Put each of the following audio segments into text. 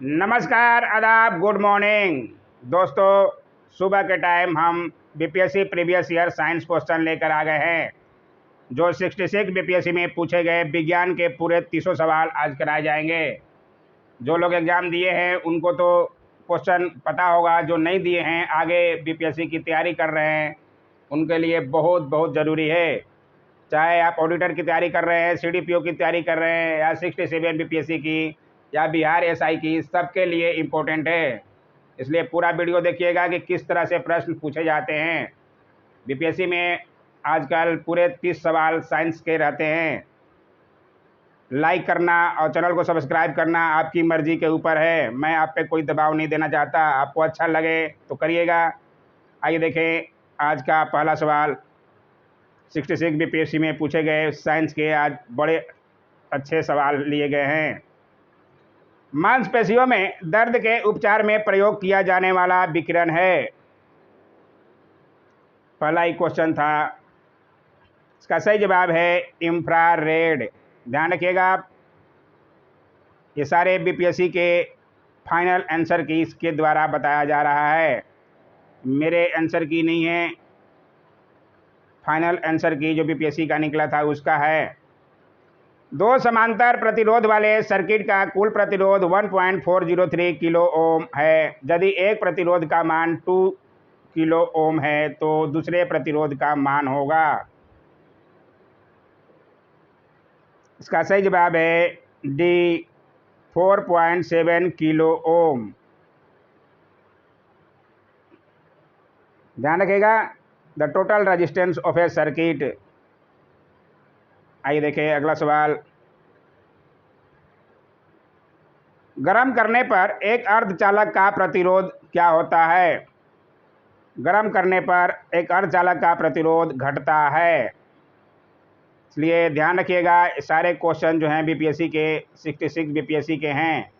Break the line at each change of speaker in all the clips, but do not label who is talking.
नमस्कार, आदाब, good morning दोस्तों। सुबह के टाइम हम BPSC previous year science question लेकर आ गए हैं जो 66 बीपीएससी में पूछे गए विज्ञान के पूरे 300 सवाल आज कराए जाएंगे। जो लोग एग्ज़ाम दिए हैं उनको तो क्वेश्चन पता होगा, जो नहीं दिए हैं आगे बीपीएससी की तैयारी कर रहे हैं उनके लिए बहुत बहुत ज़रूरी है। चाहे आप ऑडिटर की तैयारी कर रहे हैं, सीडीपीओ की तैयारी कर रहे हैं, या 67 बीपीएससी की या बिहार एसआई की, सबके लिए इम्पोर्टेंट है। इसलिए पूरा वीडियो देखिएगा कि किस तरह से प्रश्न पूछे जाते हैं। बीपीएससी में आजकल पूरे 30 सवाल साइंस के रहते हैं। लाइक करना और चैनल को सब्सक्राइब करना आपकी मर्जी के ऊपर है। मैं आप पे कोई दबाव नहीं देना चाहता, आपको अच्छा लगे तो करिएगा। आइए देखें आज का पहला सवाल। 66 बीपीएससी में पूछे गए साइंस के आज बड़े अच्छे सवाल लिए गए हैं। मांसपेशियों में दर्द के उपचार में प्रयोग किया जाने वाला विकिरण है। पहला ही क्वेश्चन था, इसका सही जवाब है इंफ्रारेड। ध्यान रखिएगा आप, ये सारे बीपीएससी के फाइनल आंसर की इसके द्वारा बताया जा रहा है, मेरे आंसर की नहीं है। फाइनल आंसर की जो बीपीएससी का निकला था उसका है। दो समांतर प्रतिरोध वाले सर्किट का कुल प्रतिरोध 1.403 किलो ओम है। यदि एक प्रतिरोध का मान 2 किलो ओम है तो दूसरे प्रतिरोध का मान होगा। इसका सही जवाब है डी, 4.7 किलो ओम। ध्यान रखिएगा, the total resistance of A circuit. आइए देखें अगला सवाल। गर्म करने पर एक अर्धचालक का प्रतिरोध क्या होता है? गर्म करने पर एक अर्धचालक का प्रतिरोध घटता है। इसलिए ध्यान रखिएगा, सारे क्वेश्चन जो हैं बीपीएससी के 66 बीपीएससी के हैं।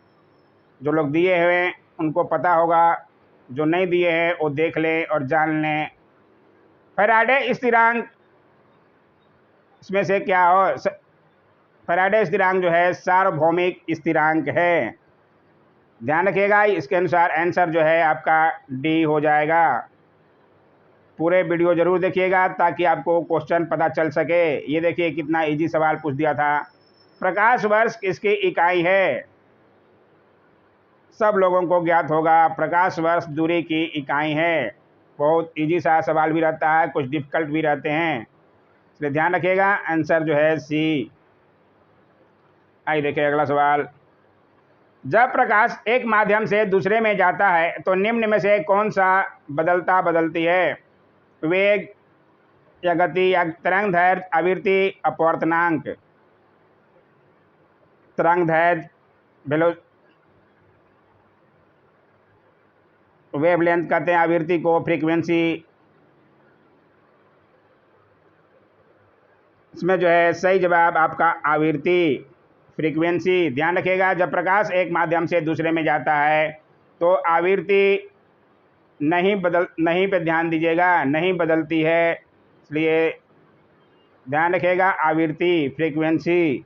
जो लोग दिए हुए उनको पता होगा, जो नहीं दिए हैं वो देख लें और जान लें। फैराडे स्थिरांक, इसमें से क्या हो? फैराडे स्थिरांक जो है सार्वभौमिक स्थिरांक है। ध्यान रखिएगा, इसके अनुसार आंसर जो है आपका डी हो जाएगा। पूरे वीडियो जरूर देखिएगा ताकि आपको क्वेश्चन पता चल सके। ये देखिए कितना इजी सवाल पूछ दिया था। प्रकाश वर्ष किसकी इकाई है? सब लोगों को ज्ञात होगा, प्रकाश वर्ष दूरी की इकाई है। बहुत इजी सा सवाल भी रहता है, कुछ डिफिकल्ट भी रहते हैं, इसलिए ध्यान रखिएगा। आंसर जो है सी। आइए देखिए अगला सवाल। जब प्रकाश एक माध्यम से दूसरे में जाता है तो निम्न में से कौन सा बदलती है? वेग या गति या तरंग दैर्घ्य, आवृत्ति, अपवर्तनांक। तरंग दैर्घ्य, वेवलेंथ कहते हैं आवृत्ति को, फ्रीक्वेंसी। इसमें जो है सही जवाब आपका आवृत्ति, फ्रीक्वेंसी। ध्यान रखिएगा, जब प्रकाश एक माध्यम से दूसरे में जाता है तो आवृत्ति नहीं पे ध्यान दीजिएगा, नहीं बदलती है, इसलिए ध्यान रखिएगा आवृत्ति, फ्रीक्वेंसी।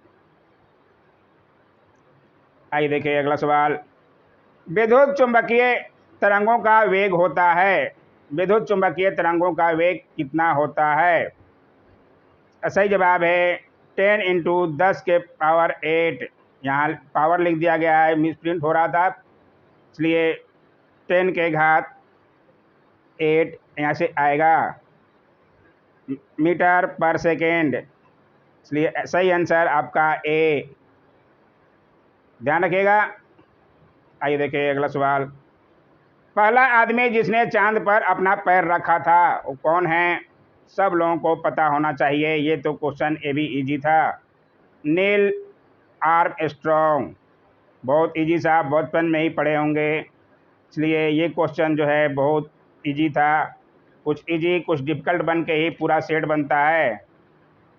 आइए देखिए अगला सवाल। विद्युत चुंबकीय तरंगों का वेग होता है। विद्युत चुंबकीय तरंगों का वेग कितना होता है? सही जवाब है 10 × 10⁸। यहाँ पावर लिख दिया गया है, मिसप्रिंट हो रहा था, इसलिए 10⁸ यहाँ से आएगा मीटर पर सेकेंड, इसलिए सही आंसर आपका ए। ध्यान रखिएगा। आइए देखिए अगला सवाल। पहला आदमी जिसने चांद पर अपना पैर रखा था वो कौन है? सब लोगों को पता होना चाहिए, ये तो क्वेश्चन ये भी इजी था। Neil Armstrong. बहुत इजी सा, बचपन में ही पढ़े होंगे, इसलिए ये क्वेश्चन जो है बहुत इजी था। कुछ इजी कुछ डिफिकल्ट बन के ही पूरा सेट बनता है।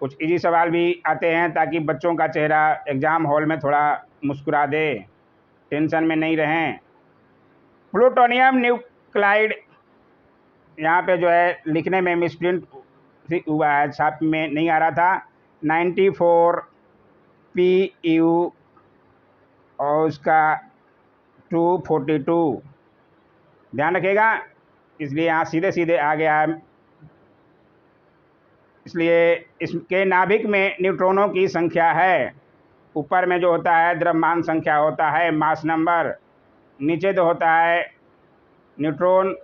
कुछ इजी सवाल भी आते हैं ताकि बच्चों का चेहरा एग्ज़ाम हॉल में थोड़ा मुस्कुरा दे, टेंशन में नहीं रहें। प्लूटोनियम न्यूक्लाइड, यहाँ पे जो है लिखने में मिसप्रिंट हुआ है, छाप में नहीं आ रहा था। 94 PU और उसका 242। ध्यान रखिएगा, इसलिए यहाँ सीधे सीधे आ गया है। इसलिए इसके नाभिक में न्यूट्रॉनों की संख्या है। ऊपर में जो होता है द्रव्यमान संख्या होता है, मास नंबर। नीचे तो होता है न्यूट्रॉन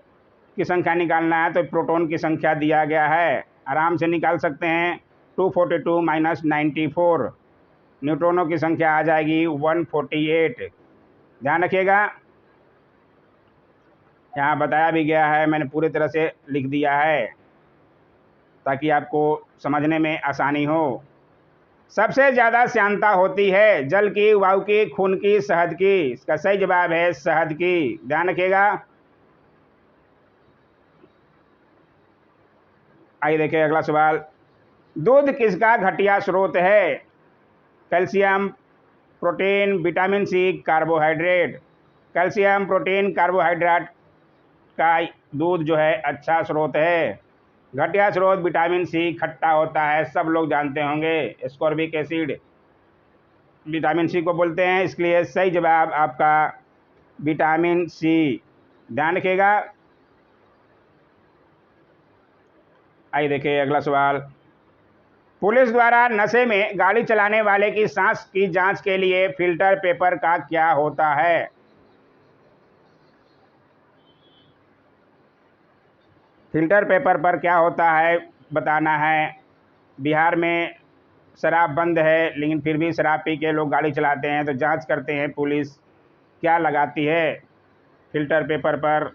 की संख्या निकालना है तो प्रोटॉन की संख्या दिया गया है, आराम से निकाल सकते हैं। 242 माइनस 94, न्यूट्रॉनों की संख्या आ जाएगी 148। ध्यान रखिएगा, यहाँ बताया भी गया है, मैंने पूरी तरह से लिख दिया है ताकि आपको समझने में आसानी हो। सबसे ज़्यादा श्यानता होती है जल की, वायु की, खून की, शहद की। इसका सही जवाब है शहद की। ध्यान रखिएगा। आइए देखिए अगला सवाल। दूध किसका घटिया स्रोत है? Calcium, protein, vitamin C, carbohydrate. Calcium, protein, carbohydrate का दूध जो है अच्छा स्रोत है। घटिया स्रोत विटामिन सी, खट्टा होता है, सब लोग जानते होंगे। एस्कॉर्बिक एसिड विटामिन सी को बोलते हैं, इसलिए सही जवाब आपका विटामिन सी। ध्यान रखिएगा। आइए देखिए अगला सवाल। पुलिस द्वारा नशे में गाड़ी चलाने वाले की सांस की जांच के लिए फिल्टर पेपर का क्या होता है? फिल्टर पेपर पर क्या होता है बताना है। बिहार में शराब बंद है लेकिन फिर भी शराब पी के लोग गाड़ी चलाते हैं, तो जांच करते हैं पुलिस, क्या लगाती है फिल्टर पेपर पर?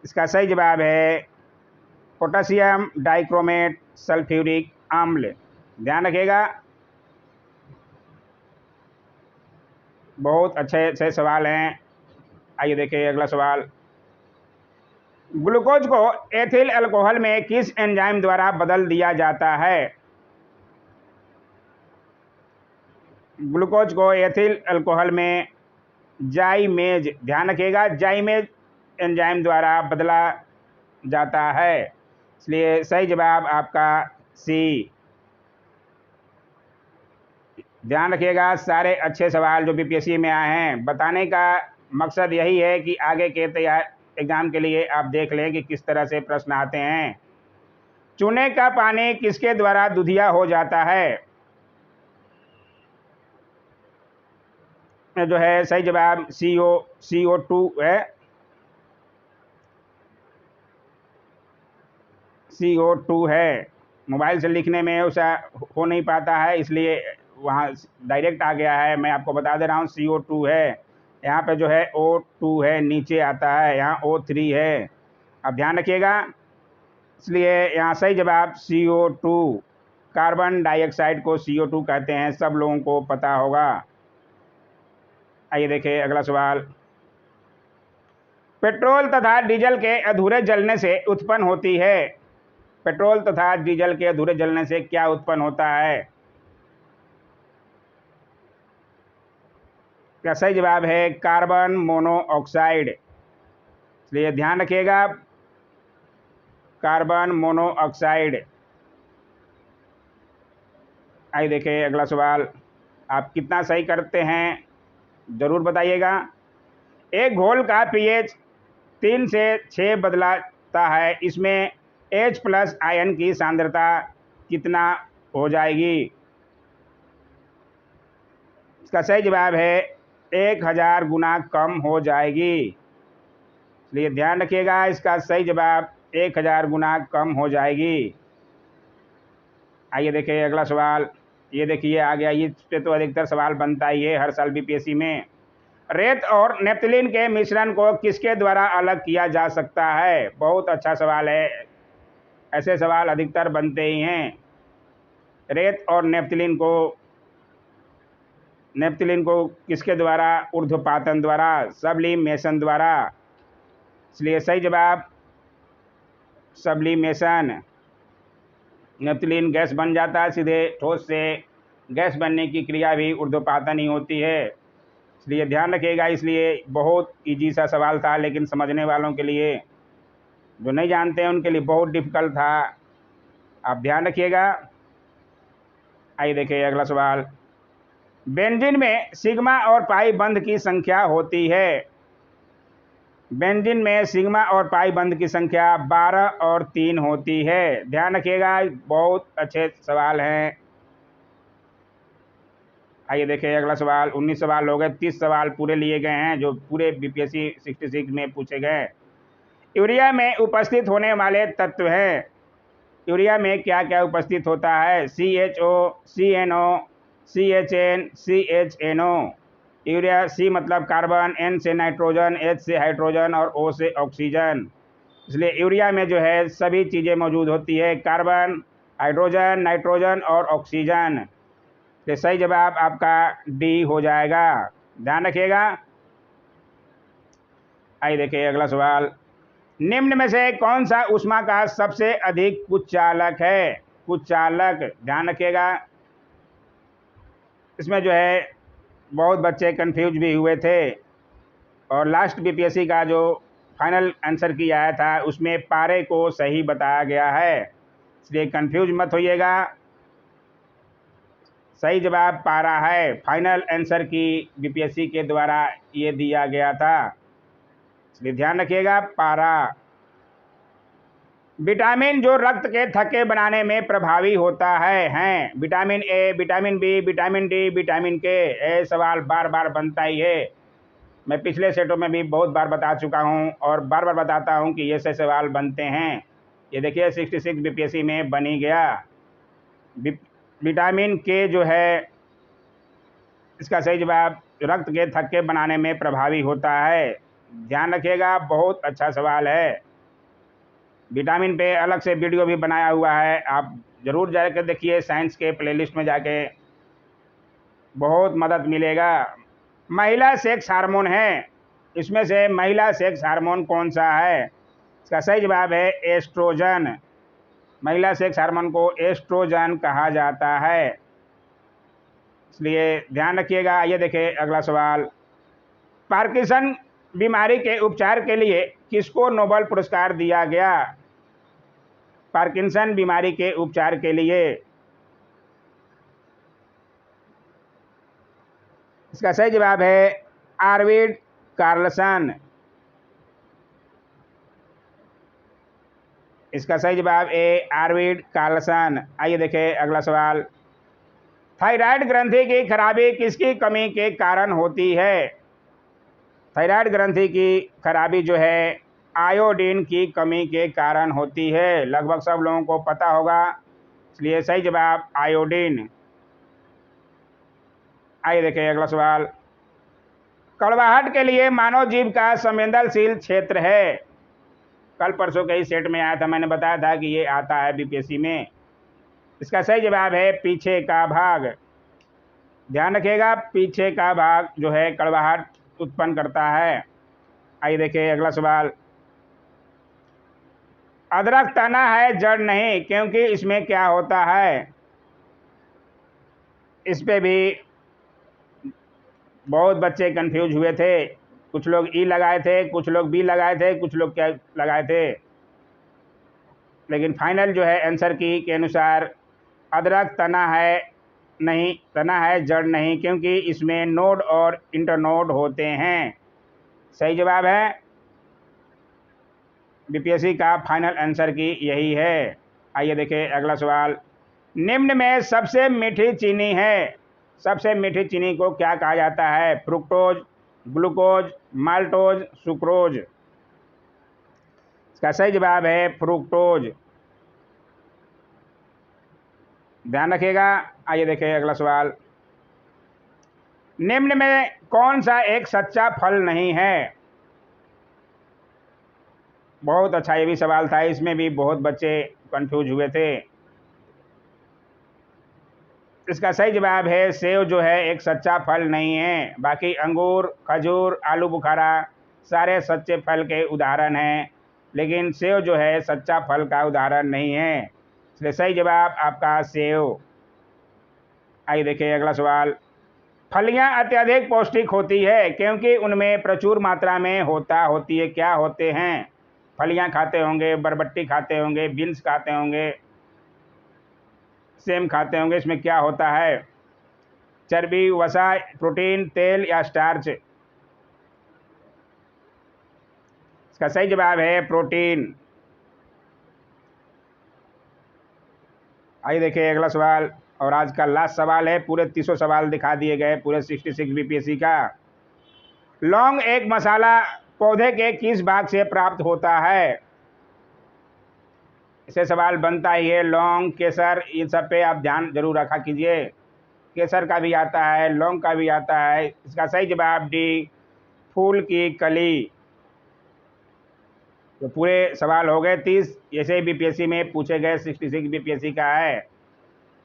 इसका सही जवाब है पोटेशियम डाइक्रोमेट सल्फ्यूरिक अम्ल। ध्यान रखिएगा, बहुत अच्छे अच्छे सवाल हैं। आइए देखिए अगला सवाल। ग्लूकोज को एथिल अल्कोहल में किस एंजाइम द्वारा बदल दिया जाता है? ग्लूकोज को एथिल अल्कोहल में जाइमेज, ध्यान रखिएगा, जाइमेज एंजाइम द्वारा बदला जाता है, इसलिए सही जवाब आपका सी। ध्यान रखिएगा, सारे अच्छे सवाल जो बीपीएससी में आए हैं, बताने का मकसद यही है कि आगे के तैयार एग्जाम के लिए आप देख लें कि किस तरह से प्रश्न आते हैं। चूने का पानी किसके द्वारा दूधिया हो जाता है? जो है सही जवाब CO2 है। CO2 है। मोबाइल से लिखने में ऐसा हो नहीं पाता है, इसलिए वहाँ डायरेक्ट आ गया है। मैं आपको बता दे रहा हूँ CO2 है। यहाँ पे जो है O2 है, नीचे आता है, यहाँ O3 है। अब ध्यान रखिएगा, इसलिए यहाँ सही जवाब CO2। कार्बन डाइऑक्साइड को CO2 कहते हैं, सब लोगों को पता होगा। आइए देखिए अगला सवाल। पेट्रोल तथा डीजल के अधूरे जलने से उत्पन्न होती है। पेट्रोल तथा डीजल के अधूरे जलने से क्या उत्पन्न होता है? क्या सही जवाब है कार्बन मोनोऑक्साइड। इसलिए ध्यान रखिएगा, कार्बन मोनोऑक्साइड। आइए देखिए अगला सवाल। आप कितना सही करते हैं ज़रूर बताइएगा। एक घोल का पीएच 3 से 6 बदलाता है, इसमें H+ आयन की सांद्रता कितना हो जाएगी? इसका सही जवाब है 1000 गुना कम हो जाएगी। इसलिए ध्यान रखिएगा, इसका सही जवाब 1000 गुना कम हो जाएगी। आइए देखिए अगला सवाल। ये देखिए आ गया, इस पे तो अधिकतर सवाल बनता ही है हर साल बीपीएससी में। रेत और नेप्थलीन के मिश्रण को किसके द्वारा अलग किया जा सकता है? बहुत अच्छा सवाल है, ऐसे सवाल अधिकतर बनते ही हैं। रेत और नेप्थलीन को किसके द्वारा? ऊर्ध्वपातन द्वारा, सब्लिमेशन द्वारा। इसलिए सही जवाब सब्लिमेशन। नेप्थलीन गैस बन जाता है, सीधे ठोस से गैस बनने की क्रिया भी ऊर्ध्वपातन ही होती है, इसलिए ध्यान रखिएगा। इसलिए बहुत इजी सा सवाल था, लेकिन समझने वालों के लिए, जो नहीं जानते हैं उनके लिए बहुत डिफिकल्ट था। आप ध्यान रखिएगा। आइए देखिए अगला सवाल। बेंजीन में सिग्मा और पाई बंध की संख्या होती है। बेंजीन में सिग्मा और पाई बंध की संख्या 12 और 3 होती है। ध्यान रखिएगा, बहुत अच्छे सवाल हैं। आइए देखिए अगला सवाल। 19 सवाल हो गए, 30 सवाल पूरे लिए गए हैं जो पूरे बीपीएससी 66 में पूछे गए। यूरिया में उपस्थित होने वाले तत्व हैं। यूरिया में क्या क्या उपस्थित होता है? CHO, CNO, CHN, CHNO। Urea C मतलब कार्बन, N से नाइट्रोजन, H से हाइड्रोजन और O से ऑक्सीजन। इसलिए यूरिया में जो है सभी चीज़ें मौजूद होती है, कार्बन, हाइड्रोजन, नाइट्रोजन और ऑक्सीजन। तो सही जवाब आपका डी हो जाएगा। ध्यान रखिएगा। आइए देखिए अगला सवाल। निम्न में से कौन सा ऊष्मा का सबसे अधिक कुचालक है? कुचालक, ध्यान रखिएगा। इसमें जो है बहुत बच्चे कंफ्यूज भी हुए थे और लास्ट बीपीएससी का जो फाइनल आंसर की आया था उसमें पारे को सही बताया गया है, इसलिए कंफ्यूज मत होइएगा। सही जवाब पारा है। फाइनल आंसर की बीपीएससी के द्वारा ये दिया गया था, इसलिए ध्यान रखिएगा पारा। विटामिन जो रक्त के थक्के बनाने में प्रभावी होता है हैं vitamin A, vitamin B, vitamin D, vitamin K. ये सवाल बार बार बनता ही है। मैं पिछले सेटों में भी बहुत बार बता चुका हूं और बार बार बताता हूं कि ये से सवाल बनते हैं। ये देखिए 66 बीपीएससी में बनी गया। विटामिन के जो है इसका सही जवाब रक्त के थक्के बनाने में प्रभावी होता है। ध्यान रखिएगा, बहुत अच्छा सवाल है। विटामिन पे अलग से वीडियो भी बनाया हुआ है, आप ज़रूर जाकर देखिए साइंस के प्लेलिस्ट में जाके, बहुत मदद मिलेगा। महिला सेक्स हार्मोन है, इसमें से महिला सेक्स हार्मोन कौन सा है? इसका सही जवाब है एस्ट्रोजन। महिला सेक्स हार्मोन को एस्ट्रोजन कहा जाता है, इसलिए ध्यान रखिएगा। ये देखिए अगला सवाल। पार्किंसन बीमारी के उपचार के लिए किसको नोबेल पुरस्कार दिया गया? पार्किंसन बीमारी के उपचार के लिए इसका सही जवाब है आर्विड कार्लसन। इसका सही जवाब है आर्विड कार्लसन। आइए देखें अगला सवाल। थायराइड ग्रंथि की खराबी किसकी कमी के कारण होती है? थायराइड ग्रंथि की खराबी जो है आयोडीन की कमी के कारण होती है। लगभग सब लोगों को पता होगा, इसलिए सही जवाब आयोडीन। आइए देखें अगला सवाल। कड़वाहट के लिए मानव जीव का संवेदनशील क्षेत्र है। कल परसों के ही सेट में आया था, मैंने बताया था कि ये आता है बीपीएससी में। इसका सही जवाब है पीछे का भाग। ध्यान रखिएगा, पीछे का भाग जो है कड़वाहट उत्पन्न करता है। आइए देखिए अगला सवाल। अदरक तना है जड़ नहीं, क्योंकि इसमें क्या होता है? इस पे भी बहुत बच्चे कंफ्यूज हुए थे। कुछ लोग ई लगाए थे, कुछ लोग बी लगाए थे, कुछ लोग क्या लगाए थे, लेकिन फाइनल जो है आंसर की के अनुसार अदरक तना है नहीं, तना है जड़ नहीं, क्योंकि इसमें नोड और इंटरनोड होते हैं। सही जवाब है बीपीएससी का फाइनल आंसर की यही है। आइए देखें अगला सवाल। निम्न में सबसे मीठी चीनी है, सबसे मीठी चीनी को क्या कहा जाता है? Fructose, glucose, maltose, sucrose. इसका सही जवाब है फ्रुक्टोज। ध्यान रखिएगा। आइए देखें अगला सवाल। निम्न में कौन सा एक सच्चा फल नहीं है? बहुत अच्छा ये भी सवाल था, इसमें भी बहुत बच्चे कंफ्यूज हुए थे। इसका सही जवाब है सेव जो है एक सच्चा फल नहीं है। बाकी अंगूर, खजूर, आलू बुखारा सारे सच्चे फल के उदाहरण हैं, लेकिन सेव जो है सच्चा फल का उदाहरण नहीं है, इसलिए सही जवाब आपका सेव। आइए देखिए अगला सवाल। फलियां अत्यधिक पौष्टिक होती है क्योंकि उनमें प्रचुर मात्रा में होती है। क्या होते हैं? फलियां खाते होंगे, बरबट्टी खाते होंगे, बीन्स खाते होंगे, सेम खाते होंगे। इसमें क्या होता है? चर्बी, वसा, प्रोटीन, तेल या स्टार्च? इसका सही जवाब है प्रोटीन। आइए देखिए अगला सवाल, और आज का लास्ट सवाल है। पूरे 300 सवाल दिखा दिए गए पूरे 66 बीपीएससी का। लौंग एक मसाला पौधे के किस भाग से प्राप्त होता है? इसे सवाल बनता ही है। लौंग, केसर, इन सब पे आप ध्यान जरूर रखा कीजिए। केसर का भी आता है, लौंग का भी आता है। इसका सही जवाब डी, फूल की कली। तो पूरे सवाल हो गए 30। ऐसे ही बीपीएससी में पूछे गए 66 बीपीएससी का है।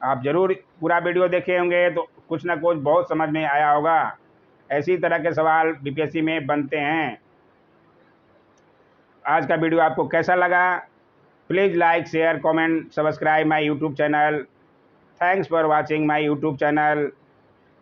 आप जरूर पूरा वीडियो देखे होंगे तो कुछ ना कुछ बहुत समझ में आया होगा। ऐसी तरह के सवाल बीपीएससी में बनते हैं। आज का वीडियो आपको कैसा लगा? Please like, share, comment, subscribe my YouTube channel. Thanks for watching my YouTube channel.